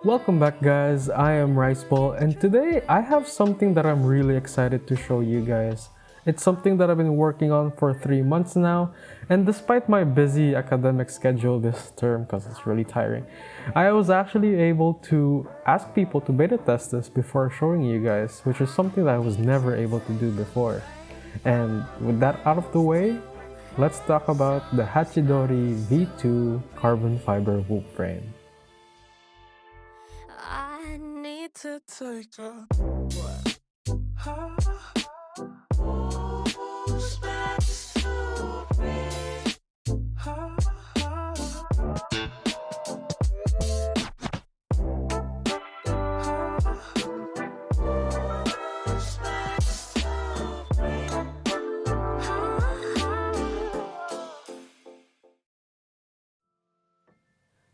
Welcome back guys, I am Riceball and today I have something that I'm really excited to show you guys. It's something that I've been working on for 3 months now, and despite my busy academic schedule this term because it's really tiring, I was actually able to ask people to beta test this before showing you guys, which is something that I was never able to do before. And with that out of the way, let's talk about the Hachidorii V2 carbon fiber whoop frame. I need to take a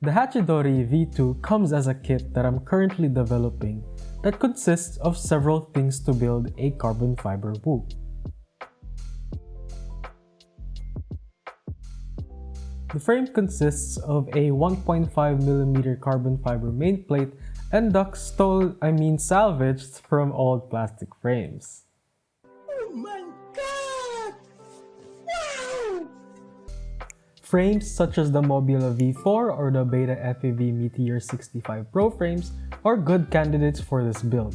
The Hachidorii V2 comes as a kit that I'm currently developing that consists of several things to build a carbon fiber whoop. The frame consists of a 1.5mm carbon fiber main plate and ducts salvaged from old plastic frames. Oh my god! Wow! Frames such as the Mobula V4 or the Beta FPV Meteor 65 Pro frames are good candidates for this build.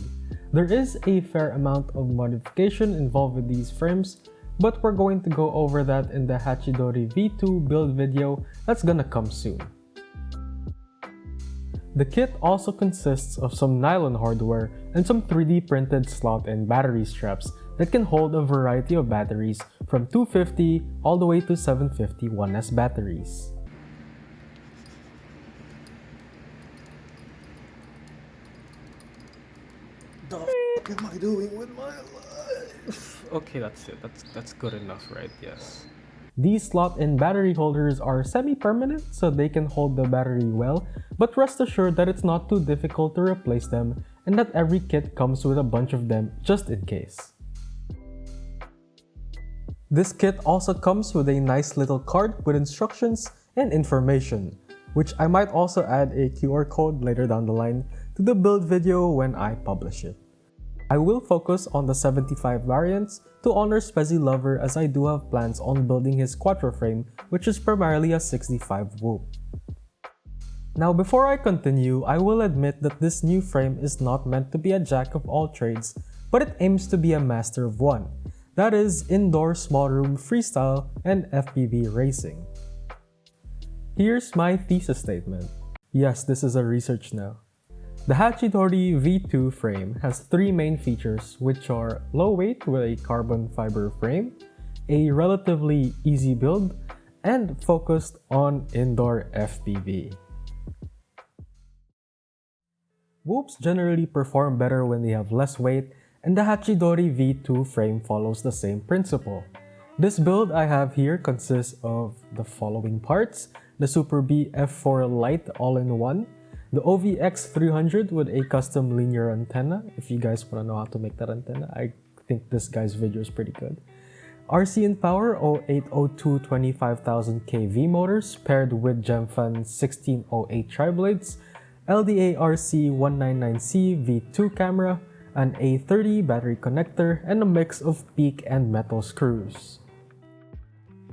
There is a fair amount of modification involved with these frames, but we're going to go over that in the Hachidorii V2 build video that's gonna come soon. The kit also consists of some nylon hardware and some 3D printed slot and battery straps that can hold a variety of batteries from 250 all the way to 750 1S batteries. The f am I doing with my life? Okay, that's it. That's good enough, right? Yes. These slot and battery holders are semi-permanent, so they can hold the battery well, but rest assured that it's not too difficult to replace them and that every kit comes with a bunch of them just in case. This kit also comes with a nice little card with instructions and information, which I might also add a QR code later down the line to the build video when I publish it. I will focus on the 75 variants to honor Spezzy Lover, as I do have plans on building his Quattro frame, which is primarily a 65 whoop. Now before I continue, I will admit that this new frame is not meant to be a jack of all trades, but it aims to be a master of one. That is, indoor small room freestyle and FPV racing. Here's my thesis statement. Yes, this is a research now. The Hachidorii V2 frame has 3 main features, which are low weight with a carbon fiber frame, a relatively easy build, and focused on indoor FPV. Whoops generally perform better when they have less weight, and the Hachidorii V2 frame follows the same principle. This build I have here consists of the following parts: the Super B F4 Lite all-in-one, the OVX300 with a custom linear antenna, if you guys want to know how to make that antenna, I think this guy's video is pretty good. RC and Power 0802 25,000K V motors paired with Gemfan 1608 tri-blades, LDA RC 199C V2 camera, an A30 battery connector, and a mix of PEEK and metal screws.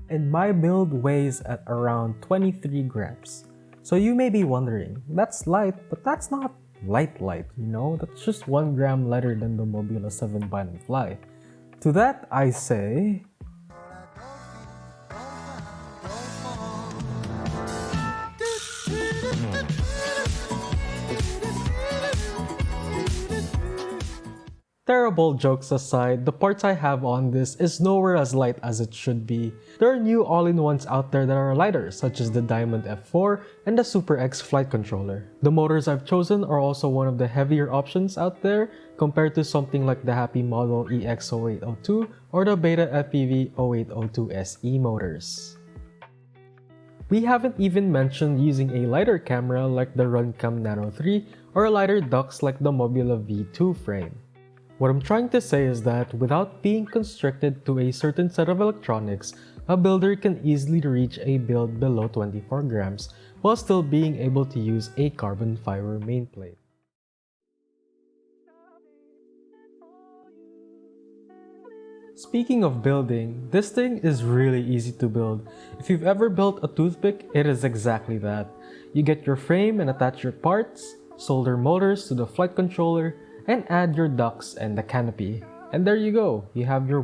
And my build weighs at around 23 grams. So you may be wondering, that's light, but that's not light, you know? That's just 1 gram lighter than the Mobula 7 Bind and Fly. To that I say... Terrible jokes aside, the parts I have on this is nowhere as light as it should be. There are new all-in-ones out there that are lighter, such as the Diamond F4 and the Super X flight controller. The motors I've chosen are also one of the heavier options out there compared to something like the Happy Model EX0802 or the Beta FPV 0802 SE motors. We haven't even mentioned using a lighter camera like the Runcam Nano 3 or lighter ducts like the Mobula V2 frame. What I'm trying to say is that without being constricted to a certain set of electronics, a builder can easily reach a build below 24 grams while still being able to use a carbon fiber main plate. Speaking of building, this thing is really easy to build. If you've ever built a toothpick, it is exactly that. You get your frame and attach your parts, solder motors to the flight controller, and add your ducts and the canopy. And there you go, you have your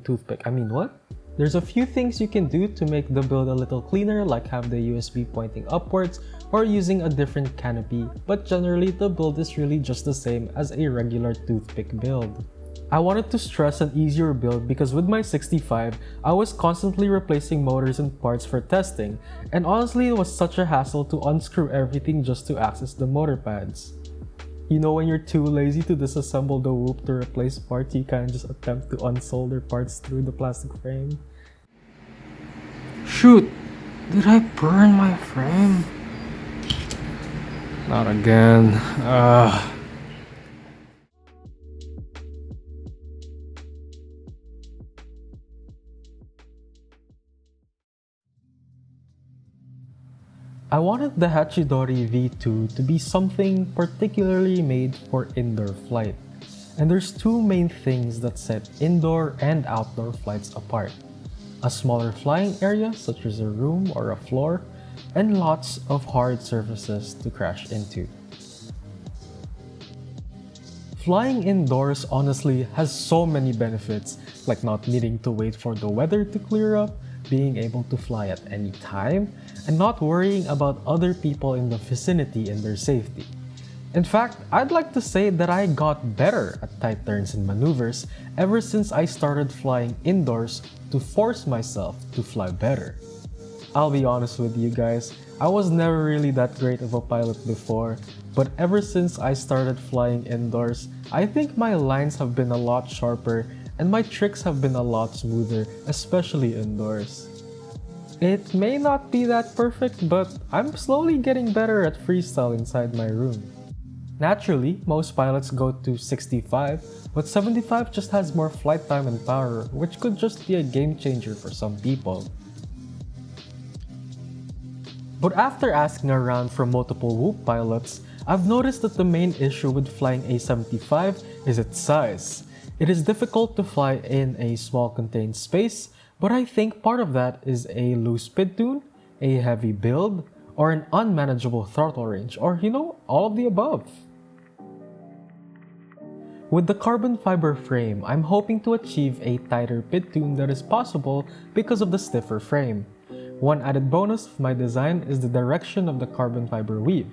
toothpick. What? There's a few things you can do to make the build a little cleaner, like have the USB pointing upwards or using a different canopy, but generally the build is really just the same as a regular toothpick build. I wanted to stress an easier build because with my 65, I was constantly replacing motors and parts for testing, and honestly it was such a hassle to unscrew everything just to access the motor pads. You know when you're too lazy to disassemble the whoop to replace parts, you kinda just attempt to unsolder parts through the plastic frame. Shoot! Did I burn my frame? Not again. I wanted the Hachidorii V2 to be something particularly made for indoor flight. And there's two main things that set indoor and outdoor flights apart. A smaller flying area such as a room or a floor, and lots of hard surfaces to crash into. Flying indoors honestly has so many benefits, like not needing to wait for the weather to clear up, being able to fly at any time, and not worrying about other people in the vicinity and their safety. In fact, I'd like to say that I got better at tight turns and maneuvers ever since I started flying indoors to force myself to fly better. I'll be honest with you guys, I was never really that great of a pilot before, but ever since I started flying indoors, I think my lines have been a lot sharper and my tricks have been a lot smoother, especially indoors. It may not be that perfect, but I'm slowly getting better at freestyle inside my room. Naturally, most pilots go to 65, but 75 just has more flight time and power, which could just be a game changer for some people. But after asking around from multiple Whoop pilots, I've noticed that the main issue with flying a 75 is its size. It is difficult to fly in a small contained space, but I think part of that is a loose pid tune, a heavy build, or an unmanageable throttle range, or all of the above. With the carbon fiber frame, I'm hoping to achieve a tighter pid tune that is possible because of the stiffer frame. One added bonus of my design is the direction of the carbon fiber weave.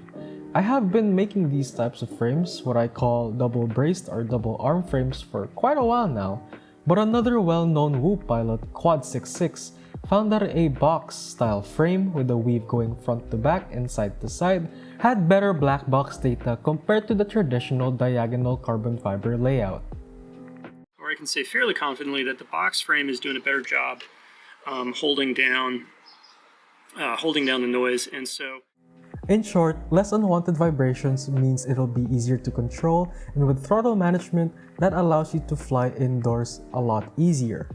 I have been making these types of frames, what I call double braced or double arm frames, for quite a while now, but another well-known Whoop pilot, Quad66, found that a box-style frame with a weave going front to back and side to side had better black box data compared to the traditional diagonal carbon fiber layout. Or I can say fairly confidently that the box frame is doing a better job holding down the noise, and so in short, less unwanted vibrations means it'll be easier to control, and with throttle management, that allows you to fly indoors a lot easier.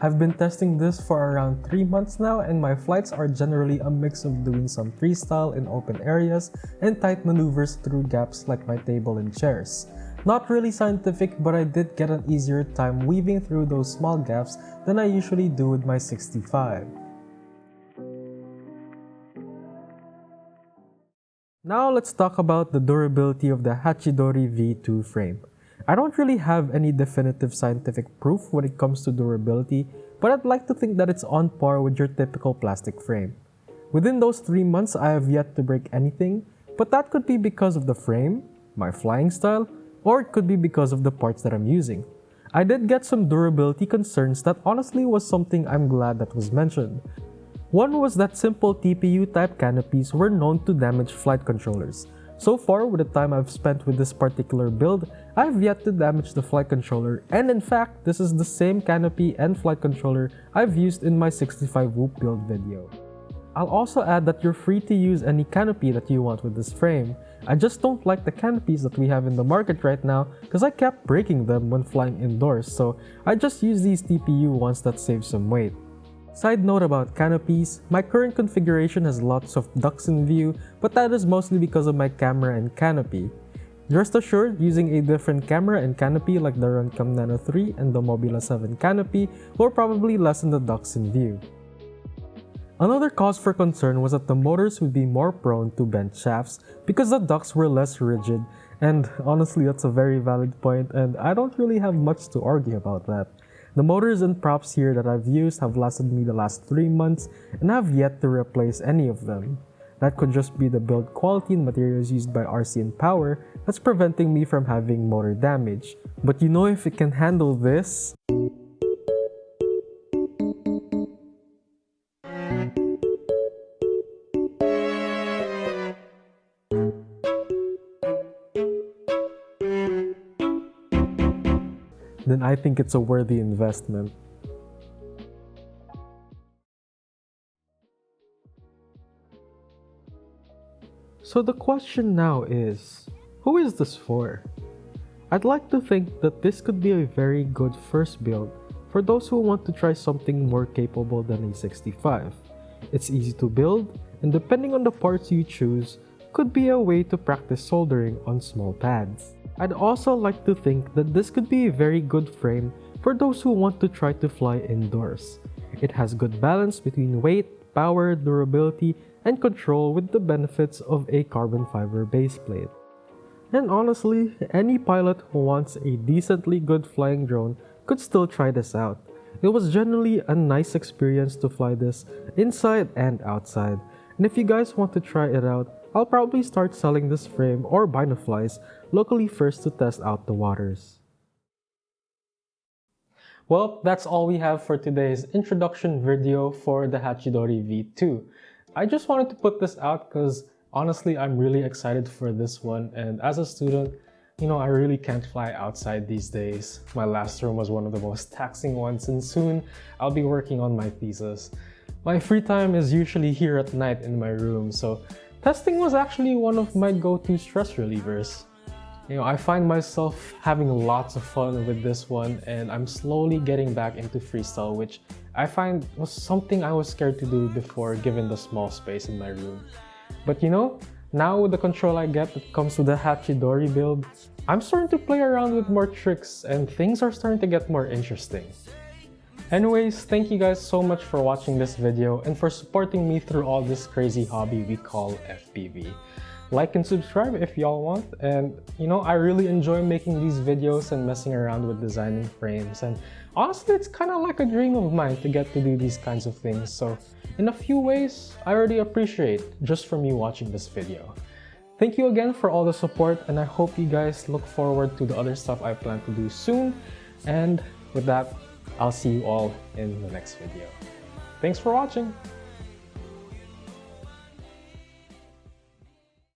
I've been testing this for around 3 months now, and my flights are generally a mix of doing some freestyle in open areas and tight maneuvers through gaps like my table and chairs. Not really scientific, but I did get an easier time weaving through those small gaps than I usually do with my 65. Now let's talk about the durability of the Hachidorii V2 frame. I don't really have any definitive scientific proof when it comes to durability, but I'd like to think that it's on par with your typical plastic frame. Within those 3 months, I have yet to break anything, but that could be because of the frame, my flying style, or it could be because of the parts that I'm using. I did get some durability concerns that honestly was something I'm glad that was mentioned. One was that simple TPU type canopies were known to damage flight controllers. So far, with the time I've spent with this particular build, I've yet to damage the flight controller, and in fact, this is the same canopy and flight controller I've used in my 65 Whoop build video. I'll also add that you're free to use any canopy that you want with this frame. I just don't like the canopies that we have in the market right now because I kept breaking them when flying indoors, so I just use these TPU ones that save some weight. Side note about canopies, my current configuration has lots of ducts in view, but that is mostly because of my camera and canopy. Rest assured, using a different camera and canopy like the Runcam Nano 3 and the Mobula 7 canopy will probably lessen the ducts in view. Another cause for concern was that the motors would be more prone to bent shafts because the ducts were less rigid, and honestly that's a very valid point and I don't really have much to argue about that. The motors and props here that I've used have lasted me the last 3 months and I have yet to replace any of them. That could just be the build quality and materials used by RC and Power that's preventing me from having motor damage. But you know, if it can handle this, then I think it's a worthy investment. So the question now is, who is this for? I'd like to think that this could be a very good first build for those who want to try something more capable than a 65. It's easy to build, and depending on the parts you choose, could be a way to practice soldering on small pads. I'd also like to think that this could be a very good frame for those who want to try to fly indoors. It has good balance between weight, power, durability, and control with the benefits of a carbon fiber base plate. And honestly, any pilot who wants a decently good flying drone could still try this out. It was generally a nice experience to fly this inside and outside. And if you guys want to try it out, I'll probably start selling this frame or binoflies locally first to test out the waters. Well, that's all we have for today's introduction video for the Hachidorii V2. I just wanted to put this out because honestly, I'm really excited for this one, and as a student, you know, I really can't fly outside these days. My last term was one of the most taxing ones, and soon I'll be working on my thesis. My free time is usually here at night in my room, so testing was actually one of my go-to stress relievers. You know, I find myself having lots of fun with this one, and I'm slowly getting back into freestyle, which I find was something I was scared to do before given the small space in my room. But you know, now with the control I get that comes with the Hachidorii build, I'm starting to play around with more tricks and things are starting to get more interesting. Anyways, thank you guys so much for watching this video and for supporting me through all this crazy hobby we call FPV. Like and subscribe if y'all want, and you know, I really enjoy making these videos and messing around with designing frames, and honestly it's kind of like a dream of mine to get to do these kinds of things, so in a few ways I already appreciate just from you watching this video. Thank you again for all the support, and I hope you guys look forward to the other stuff I plan to do soon, and with that, I'll see you all in the next video. Thanks for watching!